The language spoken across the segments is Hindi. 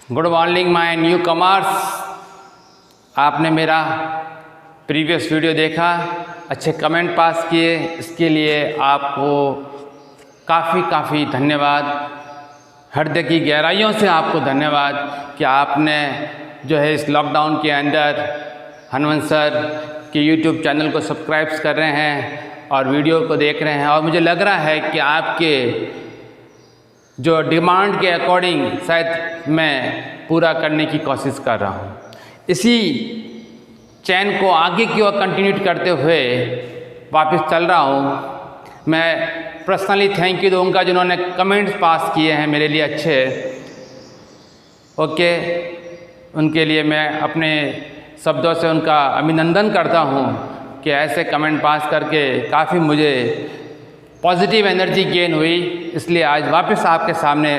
Good morning my new commerce. आपने मेरा प्रीवियस वीडियो देखा, अच्छे कमेंट पास किए, इसके लिए आपको काफ़ी धन्यवाद। हृदय की गहराइयों से आपको धन्यवाद कि आपने जो है इस लॉकडाउन के अंदर हनुमंत सर के यूट्यूब चैनल को सब्सक्राइब कर रहे हैं और वीडियो को देख रहे हैं। और मुझे लग रहा है कि आपके जो डिमांड के अकॉर्डिंग शायद मैं पूरा करने की कोशिश कर रहा हूँ। इसी चैन को आगे की ओर कंटिन्यू करते हुए वापस चल रहा हूँ। मैं पर्सनली थैंक यू दूँगा जिन्होंने कमेंट्स पास किए हैं मेरे लिए अच्छे। ओके, उनके लिए मैं अपने शब्दों से उनका अभिनंदन करता हूँ कि ऐसे कमेंट पास करके काफ़ी मुझे पॉजिटिव एनर्जी गेन हुई। इसलिए आज वापस आपके सामने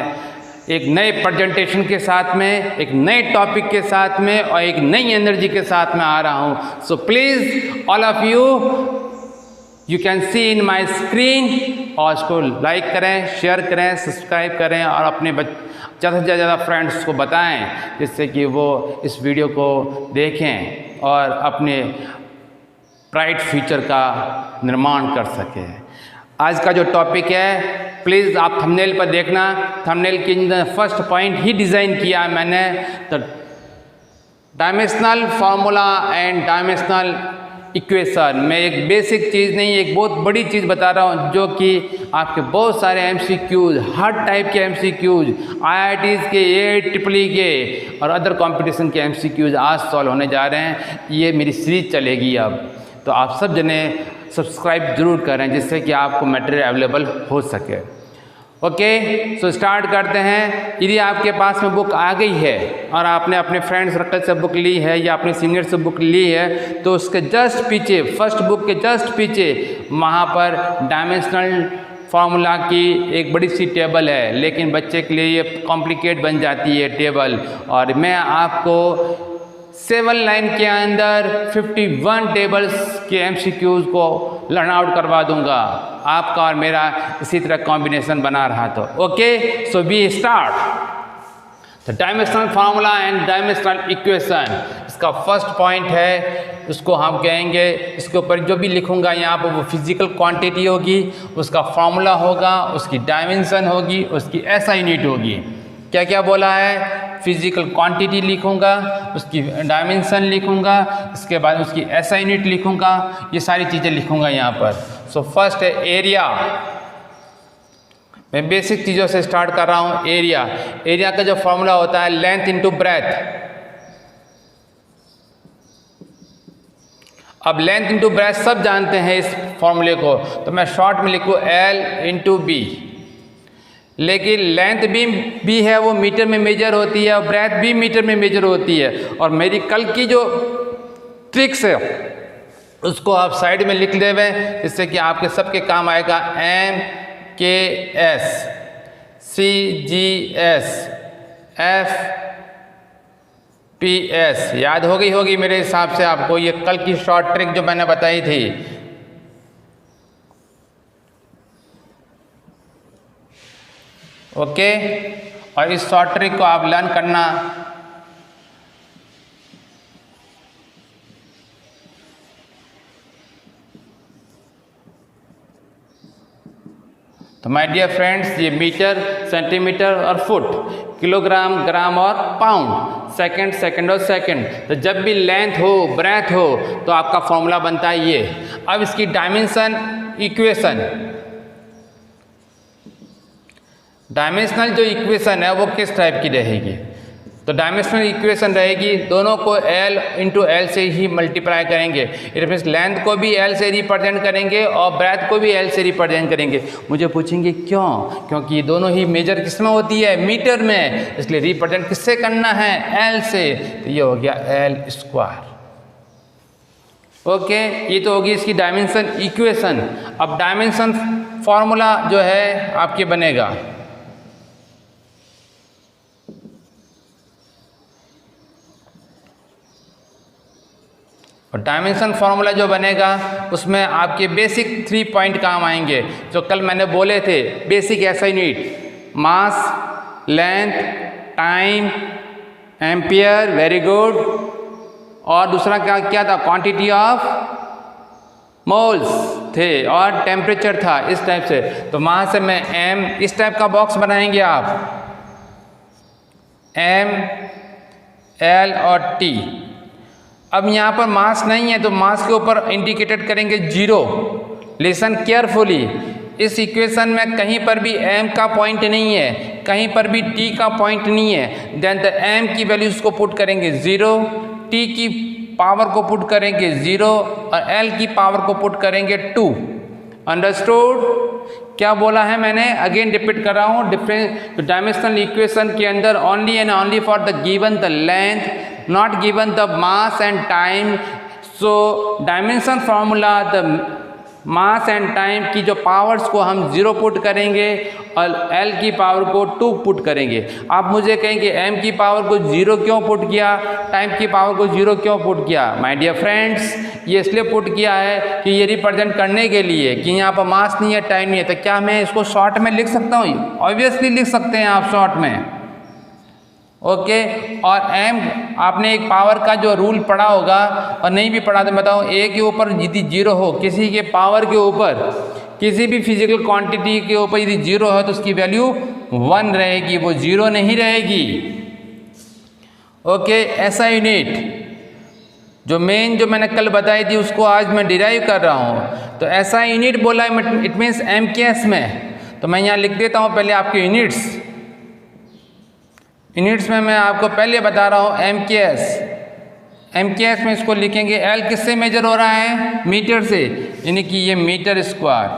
एक नए प्रेजेंटेशन के साथ में, एक नए टॉपिक के साथ में और एक नई एनर्जी के साथ में आ रहा हूँ। So please all of you can see in my screen, और इसको लाइक करें, शेयर करें, सब्सक्राइब करें और अपने ज़्यादा से ज़्यादा फ्रेंड्स को बताएं, जिससे कि वो इस वीडियो को देखें और अपने ब्राइट फ्यूचर का निर्माण कर सकें। आज का जो टॉपिक है, प्लीज़ आप थंबनेल पर देखना। थंबनेल की फर्स्ट पॉइंट ही डिज़ाइन किया मैंने, तो dimensional formula and dimensional equation में एक बेसिक चीज़ नहीं, एक बहुत बड़ी चीज़ बता रहा हूँ, जो कि आपके बहुत सारे एमसीक्यूज, हर टाइप के एमसीक्यूज, आईआईटीज़ के, AIEEE के और अदर कंपटीशन के एमसीक्यूज आज सॉल्व होने जा रहे हैं। ये मेरी सीरीज चलेगी अब, तो आप सब जने सब्सक्राइब जरूर करें जिससे कि आपको मटेरियल अवेलेबल हो सके। ओके, सो स्टार्ट करते हैं। यदि आपके पास में बुक आ गई है और आपने अपने फ्रेंड सर्कल से बुक ली है या अपने सीनियर से बुक ली है, तो उसके जस्ट पीछे, फर्स्ट बुक के जस्ट पीछे वहाँ पर डायमेंशनल फार्मूला की एक बड़ी सी टेबल है, लेकिन बच्चे के लिए ये कॉम्प्लिकेट बन जाती है टेबल। और मैं आपको 7 लाइन के अंदर 51 टेबल्स के एमसीक्यूज को लर्न आउट करवा दूंगा। आपका और मेरा इसी तरह कॉम्बिनेशन बना रहा तो okay, so we start the dimensional formula and dimensional equation. इसका फर्स्ट पॉइंट है, उसको हम कहेंगे, इसके ऊपर जो भी लिखूंगा यहाँ पर वो फिजिकल क्वांटिटी होगी, उसका फार्मूला होगा, उसकी डायमेंशन होगी, उसकी SI यूनिट होगी। क्या क्या बोला है? फिजिकल क्वांटिटी लिखूंगा, उसकी डायमेंशन लिखूंगा, इसके बाद उसकी SI यूनिट लिखूंगा, ये सारी चीज़ें लिखूंगा यहाँ पर। सो फर्स्ट है एरिया। मैं बेसिक चीज़ों से स्टार्ट कर रहा हूँ। एरिया का जो फॉर्मूला होता है लेंथ इंटू ब्रेथ। अब लेंथ इंटू ब्रेथ सब जानते हैं इस फॉर्मूले को, तो मैं शॉर्ट में लिखूँ L इंटू B। लेकिन लेंथ भी है वो मीटर में मेजर होती है और ब्रेथ भी मीटर में मेजर होती है। और मेरी कल की जो ट्रिक्स है उसको आप साइड में लिख ले हुए, जिससे कि आपके सबके काम आएगा। MKS CGS FPS याद होगी मेरे हिसाब से आपको, ये कल की शॉर्ट ट्रिक जो मैंने बताई थी। ओके, और इस शॉर्ट ट्रिक को आप लर्न करना। तो माय डियर फ्रेंड्स, ये मीटर, सेंटीमीटर और फुट, किलोग्राम, ग्राम और पाउंड, सेकंड और सेकंड। तो जब भी लेंथ हो, ब्रेथ हो, तो आपका फॉर्मूला बनता है ये। अब इसकी डायमेंशन इक्वेशन, डायमेंशनल जो इक्वेशन है वो किस टाइप की रहेगी? तो डायमेंशनल इक्वेशन रहेगी, दोनों को L इंटू L से ही मल्टीप्लाई करेंगे। इट मीन्स लेंथ को भी L से रिप्रेजेंट करेंगे और ब्रेथ को भी L से रिप्रेजेंट करेंगे। मुझे पूछेंगे क्यों? क्योंकि ये दोनों ही मेजर किस में होती है? मीटर में, इसलिए रिप्रेजेंट किससे करना है? L से। तो ये हो गया L स्क्वायर। ओके, ये तो होगी इसकी डायमेंशन इक्वेशन। अब डायमेंशन फॉर्मूला जो है आपके बनेगा, और डायमेंशन फार्मूला जो बनेगा उसमें आपके बेसिक 3 पॉइंट काम आएंगे, जो कल मैंने बोले थे। Basic SI unit, mass, length, time ampere, very good. और दूसरा क्या क्या था? क्वांटिटी ऑफ मोल्स थे और टेम्परेचर था, इस टाइप से। तो वहाँ से मैं एम, इस टाइप का बॉक्स बनाएंगे आप, एम, एल और टी। अब यहाँ पर मास नहीं है तो मास के ऊपर इंडिकेटेड करेंगे 0। लिसन केयरफुली, इस इक्वेशन में कहीं पर भी m का पॉइंट नहीं है, कहीं पर भी t का पॉइंट नहीं है। देन द m की वैल्यूज को पुट करेंगे 0, t की पावर को पुट करेंगे 0 और l की पावर को पुट करेंगे 2। अंडरस्टूड? क्या बोला है मैंने? अगेन रिपीट कर रहा हूँ, डिफरेंस डायमेंशनल इक्वेशन के अंदर only and only for the given the length, not given the mass and time. So dimension formula, the mass and time की जो पावर्स को हम 0 पुट करेंगे और L की पावर को 2 पुट करेंगे। आप मुझे कहेंगे M की पावर को 0 क्यों पुट किया, टाइम की पावर को 0 क्यों पुट किया? माय डियर फ्रेंड्स, ये इसलिए पुट किया है कि ये रिप्रेजेंट करने के लिए कि यहाँ पर मास नहीं है, टाइम नहीं है। तो क्या मैं इसको शॉर्ट में लिख सकता हूँ? ऑब्वियसली लिख सकते हैं आप शॉर्ट में। ओके और m, आपने एक पावर का जो रूल पढ़ा होगा, और नहीं भी पढ़ा तो बताओ, a के ऊपर यदि 0 हो, किसी के पावर के ऊपर, किसी भी फिजिकल क्वांटिटी के ऊपर यदि 0 हो तो उसकी वैल्यू 1 रहेगी, वो 0 नहीं रहेगी। ओके ऐसा यूनिट जो मेन जो मैंने कल बताई थी उसको आज मैं डिराइव कर रहा हूँ। तो ऐसा यूनिट बोला है, इट मीन्स MKS में। तो मैं यहाँ लिख देता हूँ पहले आपके यूनिट्स में मैं आपको पहले बता रहा हूँ MKS में इसको लिखेंगे L किससे मेजर हो रहा है? मीटर से, यानी कि ये मीटर स्क्वायर।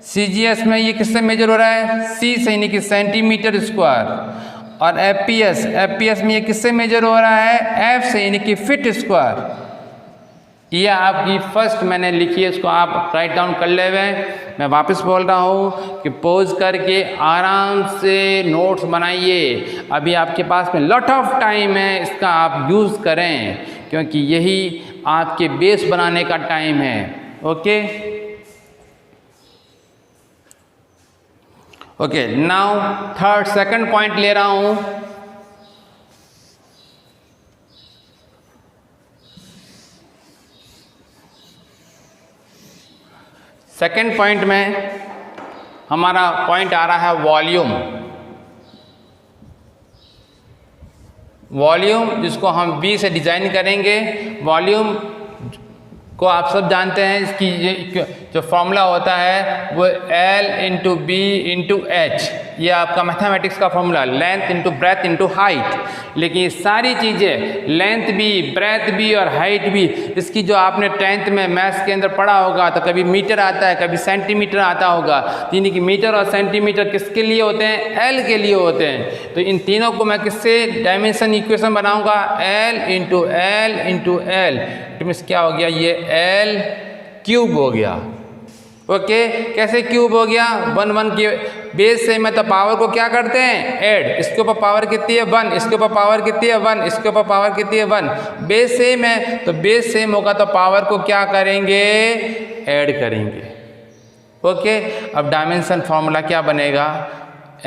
CGS में ये किससे मेजर हो रहा है? C से, यानी कि सेंटीमीटर स्क्वायर। और FPS में ये किससे मेजर हो रहा है? F से, यानी कि फीट स्क्वायर। ये आपकी फर्स्ट मैंने लिखी है, इसको आप राइट डाउन कर ले हुए। मैं वापस बोल रहा हूँ कि पॉज करके आराम से नोट्स बनाइए। अभी आपके पास में लॉट ऑफ टाइम है, इसका आप यूज़ करें क्योंकि यही आपके बेस बनाने का टाइम है। ओके नाउ सेकंड पॉइंट ले रहा हूँ। सेकेंड पॉइंट में हमारा पॉइंट आ रहा है वॉल्यूम, जिसको हम V से डिज़ाइन करेंगे। वॉल्यूम को आप सब जानते हैं, इसकी जो फॉर्मूला होता है वो L into B into H, ये आपका मैथमेटिक्स का formula, length into breadth into height. लेकिन ये सारी चीज़ें, लेंथ भी, ब्रेथ भी और हाइट भी, इसकी जो आपने 10th में मैथ्स के अंदर पढ़ा होगा तो कभी मीटर आता है, कभी सेंटीमीटर आता होगा। यानी कि मीटर और सेंटीमीटर किसके लिए होते हैं? L के लिए होते हैं। तो इन तीनों को मैं किससे डायमेंशन इक्वेशन बनाऊंगा? L into L into L. It means क्या हो गया? ये L क्यूब हो गया। ओके कैसे क्यूब हो गया? 1 के बेस से मैं तो पावर को क्या करते हैं? ऐड। इसके ऊपर पावर कितनी है? 1। इसके ऊपर पावर कितनी है? 1। इसके ऊपर पावर कितनी है? 1। बेस सेम है तो बेस सेम होगा तो पावर को क्या करेंगे? ऐड करेंगे। ओके अब डायमेंशन फॉर्मूला क्या बनेगा?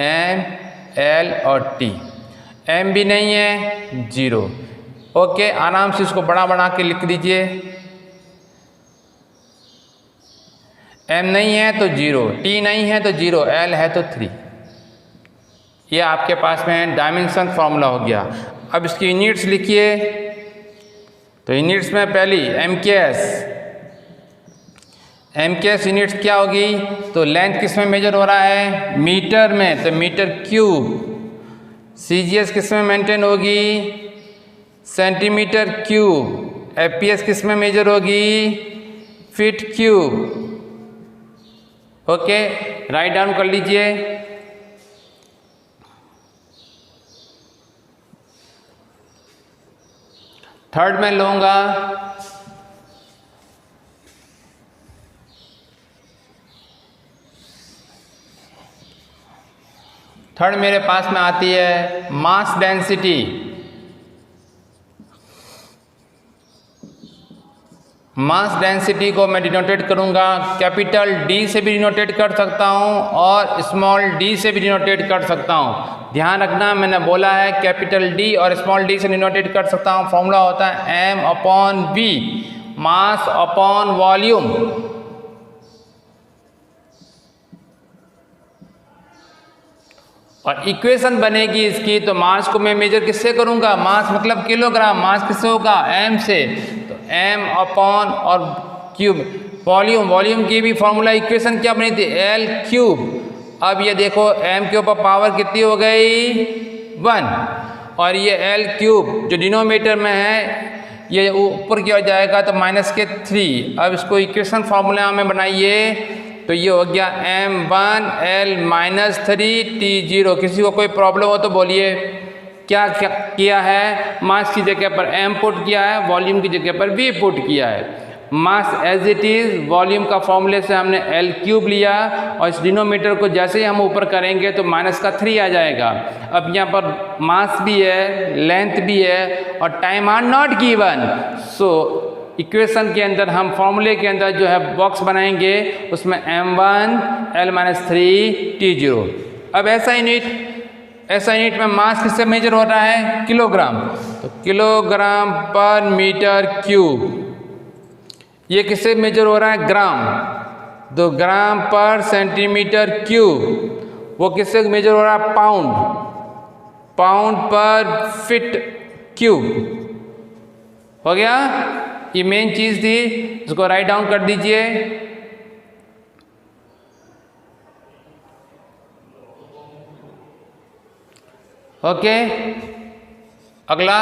M, L और T। M भी नहीं है, 0। ओके आराम से इसको बड़ा के लिख दीजिए। M नहीं है तो 0, T नहीं है तो 0, L है तो 3। ये आपके पास में डायमेंशन फॉर्मूला हो गया। अब इसकी यूनिट्स लिखिए। तो यूनिट्स में पहली MKS यूनिट्स क्या होगी? तो लेंथ किस में मेजर हो रहा है? मीटर में, तो मीटर क्यूब। CGS किस में मेंटेन होगी? Centimetre cube. FPS किस में मेजर होगी? Feet cube. Okay write down कर लीजिए। थर्ड में लूँगा थर्ड मेरे पास में आती है मास डेंसिटी। मास डेंसिटी को मैं डिनोटेट करूँगा कैपिटल डी से भी डिनोटेट कर सकता हूँ और स्मॉल डी से भी डिनोटेट कर सकता हूँ। ध्यान रखना, मैंने बोला है कैपिटल डी और स्मॉल डी से डिनोटेट कर सकता हूँ। फॉर्मूला होता है m upon v, mass upon volume. और इक्वेशन बनेगी इसकी, तो मास को मैं मेजर किससे करूँगा, मास मतलब किलोग्राम, मास किससे होगा, m से, तो m अपॉन और क्यूब। वॉल्यूम की भी फॉर्मूला इक्वेशन क्या बनी थी, L क्यूब। अब ये देखो m के ऊपर पावर कितनी हो गई, 1, और ये L क्यूब जो डिनोमिनेटर में है ये ऊपर की ओर जाएगा तो माइनस के 3। अब इसको इक्वेशन फार्मूला में बनाइए तो ये हो गया m1 L माइनस 3 T0। किसी को कोई प्रॉब्लम हो तो बोलिए। क्या किया है, मास की जगह पर m पुट किया है, वॉल्यूम की जगह पर v पुट किया है। Mass as it is, volume का फॉर्मूले से हमने L क्यूब लिया और इस डिनोमिनेटर को जैसे ही हम ऊपर करेंगे तो माइनस का 3 आ जाएगा। अब यहाँ पर मास भी है, लेंथ भी है और time are not given. So equation के अंदर हम फॉर्मूले के अंदर जो है बॉक्स बनाएंगे, उसमें m1 L माइनस 3 T0। अब ऐसा यूनिट में मास किससे मेजर हो रहा है, किलोग्राम, तो किलोग्राम पर मीटर क्यूब। ये किससे मेजर हो रहा है, ग्राम, तो ग्राम पर सेंटीमीटर क्यूब। वो किससे मेजर हो रहा है, पाउंड पर फीट क्यूब। हो गया, ये मेन चीज थी, इसको राइट डाउन कर दीजिए। ओके, अगला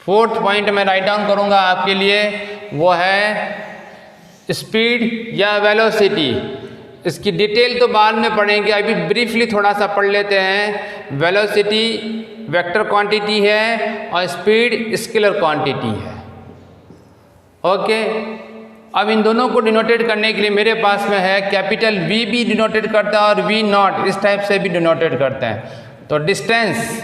4th पॉइंट मैं राइट डाउन करूंगा आपके लिए, वो है स्पीड या वेलोसिटी। इसकी डिटेल तो बाद में पढ़ेंगे, अभी ब्रीफली थोड़ा सा पढ़ लेते हैं। वेलोसिटी वेक्टर क्वांटिटी है और स्पीड स्केलर क्वांटिटी है। ओके, अब इन दोनों को डिनोटेट करने के लिए मेरे पास में है कैपिटल V भी डिनोटेट करता है और V नॉट इस टाइप से भी डिनोटेट करते हैं। तो डिस्टेंस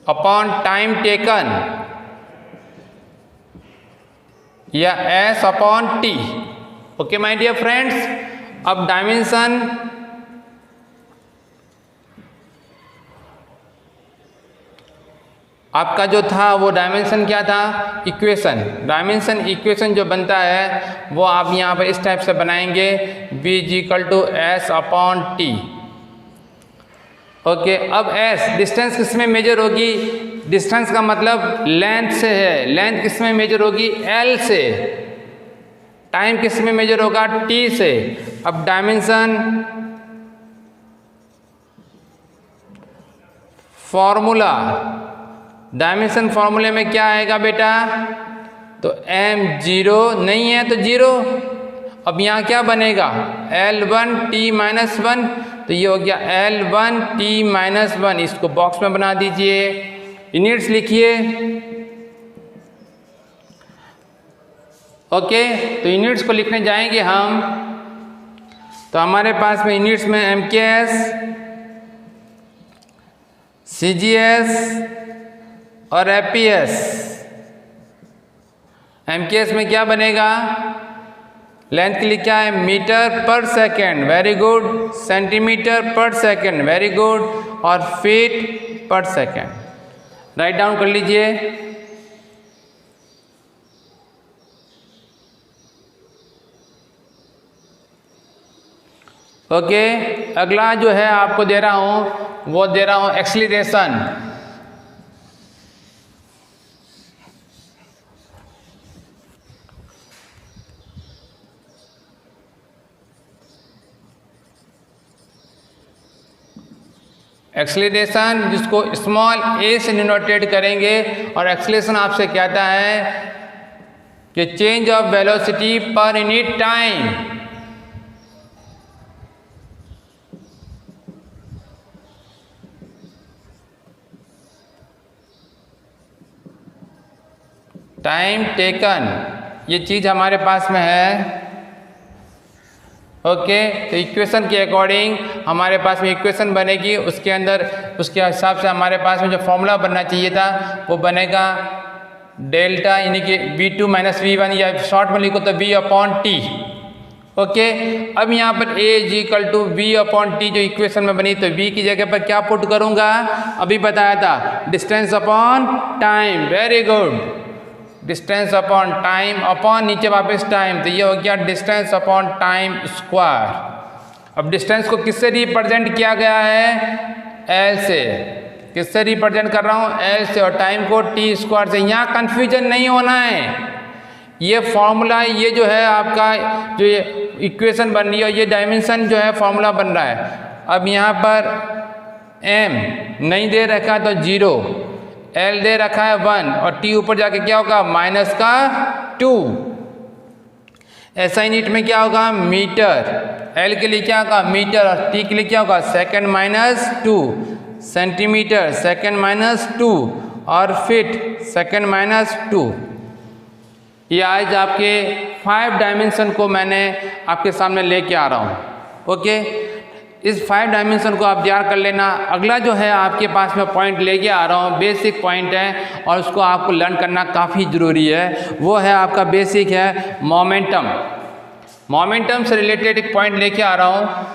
अपॉन टाइम टेकन या S upon T। Okay my dear friends, अब डायमेंशन आपका जो था वो डायमेंशन क्या था, इक्वेशन। डायमेंशन इक्वेशन जो बनता है वो आप यहाँ पर इस टाइप से बनाएंगे, V = S upon T। Okay, अब S डिस्टेंस किस में मेजर होगी, डिस्टेंस का मतलब लेंथ से है, लेंथ किस में मेजर होगी, L से। टाइम किस में मेजर होगा, T से। अब डायमेंशन फॉर्मूला, डायमेंशन फॉर्मूले में क्या आएगा बेटा, तो m0 नहीं है तो 0। अब यहाँ क्या बनेगा, L1 T-1, तो ये हो गया L1 T-1। इसको बॉक्स में बना दीजिए, यूनिट्स लिखिए। ओके, तो यूनिट्स को लिखने जाएंगे हम, तो हमारे पास में यूनिट्स में MKS, CGS और FPS। MKS में क्या बनेगा, लेंथ के लिए क्या है, मीटर पर सेकेंड, वेरी गुड। सेंटीमीटर पर सेकेंड, वेरी गुड। और फीट पर सेकेंड। राइट डाउन कर लीजिए। ओके, अगला जो है आपको दे रहा हूं, वो दे रहा हूं एक्सीलरेशन। एक्सीलरेशन जिसको स्मॉल a से डिनोटेट करेंगे, और एक्सीलरेशन आपसे कहता है कि change of velocity per unit time. Time taken, ये चीज हमारे पास में है। ओके, तो इक्वेशन के अकॉर्डिंग हमारे पास में इक्वेशन बनेगी, उसके अंदर उसके हिसाब से हमारे पास में जो फॉर्मूला बनना चाहिए था वो बनेगा डेल्टा यानी कि V2 माइनस V1, या शॉर्ट में लिखो तो V अपॉन टी। ओके, अब यहाँ पर A is equal to V upon T जो इक्वेशन में बनी, तो V की जगह पर क्या पुट करूँगा, अभी बताया था distance upon time. Very good, distance upon time upon नीचे वापस टाइम, तो ये हो गया डिस्टेंस अपॉन टाइम स्क्वायर। अब डिस्टेंस को किससे रिप्रेजेंट किया गया है, L से। किससे रिप्रेजेंट कर रहा हूँ, L से, और टाइम को टी स्क्वायर से। यहाँ कन्फ्यूजन नहीं होना है, ये फॉर्मूला, ये जो है आपका जो ये इक्वेशन बन रही है, ये डायमेंशन जो है फॉर्मूला बन रहा है। अब यहाँ पर m नहीं दे रखा है तो 0, L दे रखा है 1, और t ऊपर जाके क्या होगा माइनस का 2। SI यूनिट में क्या होगा मीटर, L के लिए क्या होगा मीटर, और t के लिए क्या होगा second minus 2, centimetre second minus 2, और फीट सेकेंड माइनस 2। ये आज आपके 5 डायमेंशन को मैंने आपके सामने लेके आ रहा हूँ। ओके, इस 5 डायमेंशन को आप तैयार कर लेना। अगला जो है आपके पास में पॉइंट लेके आ रहा हूँ, बेसिक पॉइंट है और उसको आपको लर्न करना काफ़ी ज़रूरी है। वो है आपका बेसिक है मोमेंटम। मोमेंटम से रिलेटेड एक पॉइंट लेके आ रहा हूँ।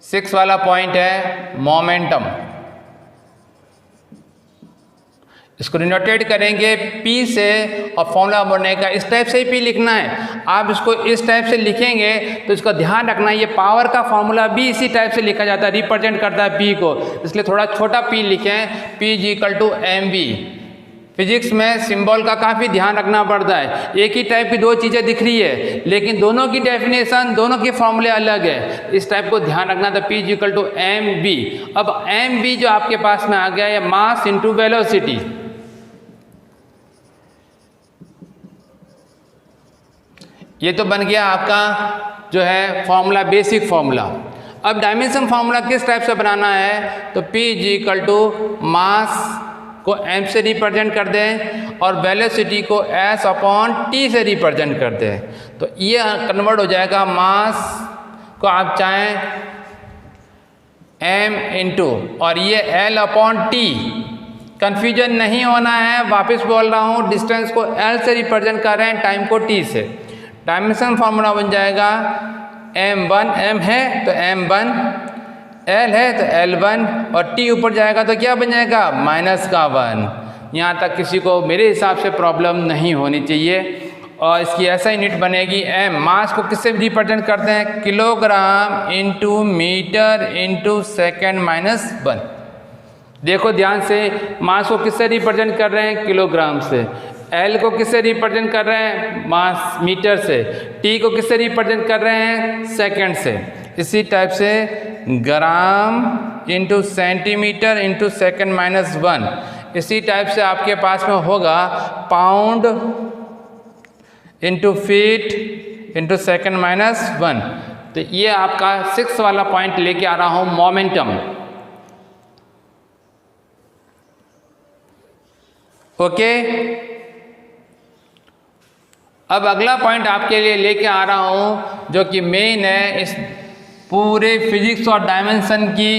सिक्स वाला पॉइंट है मोमेंटम। इसको डिनोटेट करेंगे P से, और फॉर्मूला बनने का इस टाइप से ही P लिखना है। आप इसको इस टाइप से लिखेंगे तो इसका ध्यान रखना, ये पावर का फॉर्मूला भी इसी टाइप से लिखा जाता है, रिप्रेजेंट करता है P को, इसलिए थोड़ा छोटा P लिखें, P is equal to mv। Physics में सिंबल का काफ़ी ध्यान रखना पड़ता है। एक ही टाइप की दो चीज़ें दिख रही है लेकिन दोनों की डेफिनेशन, दोनों के फॉर्मूले अलग है, इस टाइप को ध्यान रखना था। P is equal to mv। अब mv जो आपके पास में आ गया है मास इंटू वेलोसिटी। ये तो बन गया आपका जो है फॉर्मूला, बेसिक फॉर्मूला। अब डायमेंशन फॉर्मूला किस टाइप से बनाना है, तो P is equal to mass को m से रिप्रेजेंट कर दें और वेलोसिटी को s अपॉन t से रिप्रेजेंट कर दें, तो ये कन्वर्ट हो जाएगा मास को आप चाहें m इंटू और ये l अपॉन t। कन्फ्यूजन नहीं होना है, वापस बोल रहा हूँ, डिस्टेंस को l से रिप्रेजेंट कर रहे हैं, टाइम को t से। डायमेंशन फॉर्मूला बन जाएगा m1, m है तो m1, l है तो l1, और t ऊपर जाएगा तो क्या बन जाएगा माइनस का 1। यहाँ तक किसी को मेरे हिसाब से प्रॉब्लम नहीं होनी चाहिए। और इसकी ऐसा यूनिट बनेगी m। मास को किससे रिप्रेजेंट करते हैं, kilogram into metre into second minus 1। देखो ध्यान से, मास को किससे रिप्रेजेंट कर रहे हैं, किलोग्राम से। L को किससे रिप्रेजेंट कर रहे हैं, मास मीटर से। T को किससे रिप्रेजेंट कर रहे हैं, सेकंड से। इसी टाइप से ग्राम into centimetre into second minus 1। इसी टाइप से आपके पास में होगा pound into feet into second minus 1। तो ये आपका 6 वाला पॉइंट लेके आ रहा हूँ, मोमेंटम। ओके, अब अगला पॉइंट आपके लिए लेके आ रहा हूँ जो कि मेन है इस पूरे फिजिक्स और डायमेंशन की,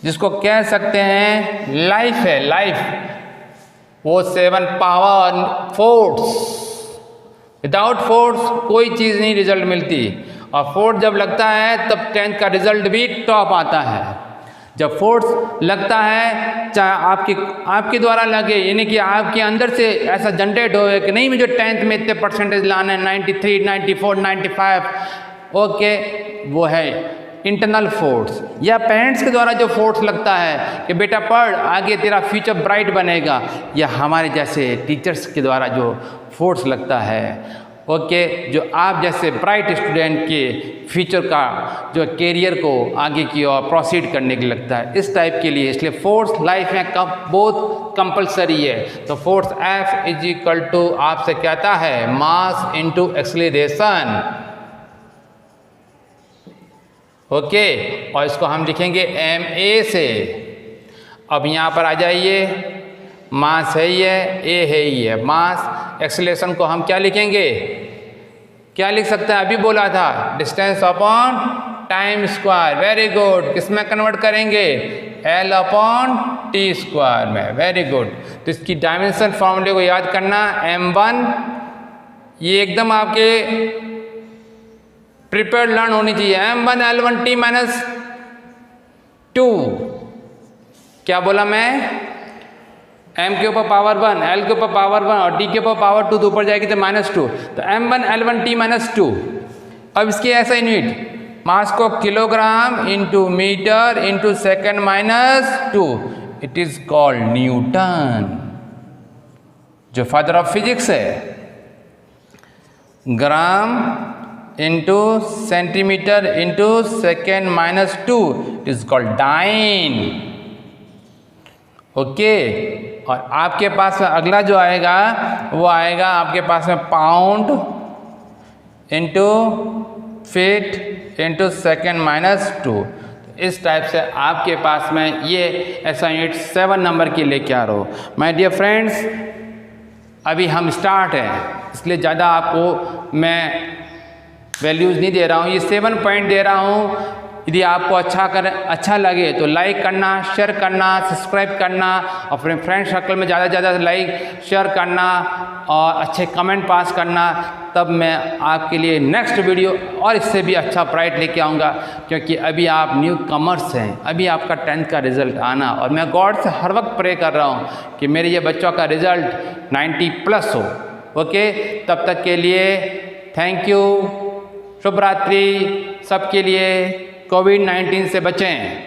जिसको कह सकते हैं लाइफ है, लाइफ। वो 7 पावर फोर्स, विदाउट फोर्स कोई चीज़ नहीं रिजल्ट मिलती, और फोर्स जब लगता है तब 10th का रिजल्ट भी टॉप आता है। जब फोर्स लगता है, चाहे आपके द्वारा लगे, यानी कि आपके अंदर से ऐसा जनरेट हो कि नहीं मुझे 10th में इतने परसेंटेज लाना है, 93, 94, 95, ओके, वो है इंटरनल फोर्स। या पेरेंट्स के द्वारा जो फोर्स लगता है कि बेटा पढ़, आगे तेरा फ्यूचर ब्राइट बनेगा, या हमारे जैसे टीचर्स के द्वारा जो फोर्स लगता है, ओके, जो आप जैसे ब्राइट स्टूडेंट के फ्यूचर का जो कैरियर को आगे की ओर प्रोसीड करने के लगता है, इस टाइप के लिए। इसलिए फोर्स लाइफ में बहुत कंपलसरी है। तो force F is equal to आपसे कहता है मास इंटू एक्सेलरेशन। ओके, और इसको हम लिखेंगे ma से। अब यहाँ पर आ जाइए, मास है ही है, ए है ही है मास। एक्सेलरेशन को हम क्या लिखेंगे, क्या लिख सकते हैं, अभी बोला था distance upon time square. Very good, किस में कन्वर्ट करेंगे, L अपॉन टी स्क्वायर में। Very good. तो इसकी डायमेंशन फॉर्मूले को याद करना, m1, ये एकदम आपके प्रिपेयर्ड लर्न होनी चाहिए। m1 L1 t माइनस 2, क्या बोला मैं, m के ऊपर पावर 1, L के ऊपर पावर 1 और d के ऊपर पावर 2, तो ऊपर जाएगी तो -2, तो m1 L1 t माइनस 2। अब इसकी ऐसा यूनिट, मास को kilogram into metre into second -2, it is called Newton, जो फादर ऑफ फिजिक्स है। Gram into centimetre into second -2, it is called dyne. Okay, और आपके पास में अगला जो आएगा वो आएगा आपके पास में pound into feet into second -2। इस टाइप से आपके पास में ये ऐसा यूनिट 7 नंबर की लेके आ रहा हो। माय डियर फ्रेंड्स, अभी हम स्टार्ट हैं, इसलिए ज़्यादा आपको मैं वैल्यूज़ नहीं दे रहा हूँ, ये 7 पॉइंट दे रहा हूँ। यदि आपको अच्छा लगे तो लाइक करना, शेयर करना, सब्सक्राइब करना, अपने फ्रेंड सर्कल में ज़्यादा से ज़्यादा लाइक शेयर करना और अच्छे कमेंट पास करना। तब मैं आपके लिए नेक्स्ट वीडियो और इससे भी अच्छा ब्राइट लेके आऊँगा, क्योंकि अभी आप न्यू कमर्स हैं, अभी आपका 10th का रिज़ल्ट आना, और मैं गॉड से हर वक्त प्रे कर रहा हूँ कि मेरे ये बच्चों का रिज़ल्ट 90+ हो। ओके, तब तक के लिए थैंक यू, शुभ रात्रि सबके लिए। कोविड-19 से बचें।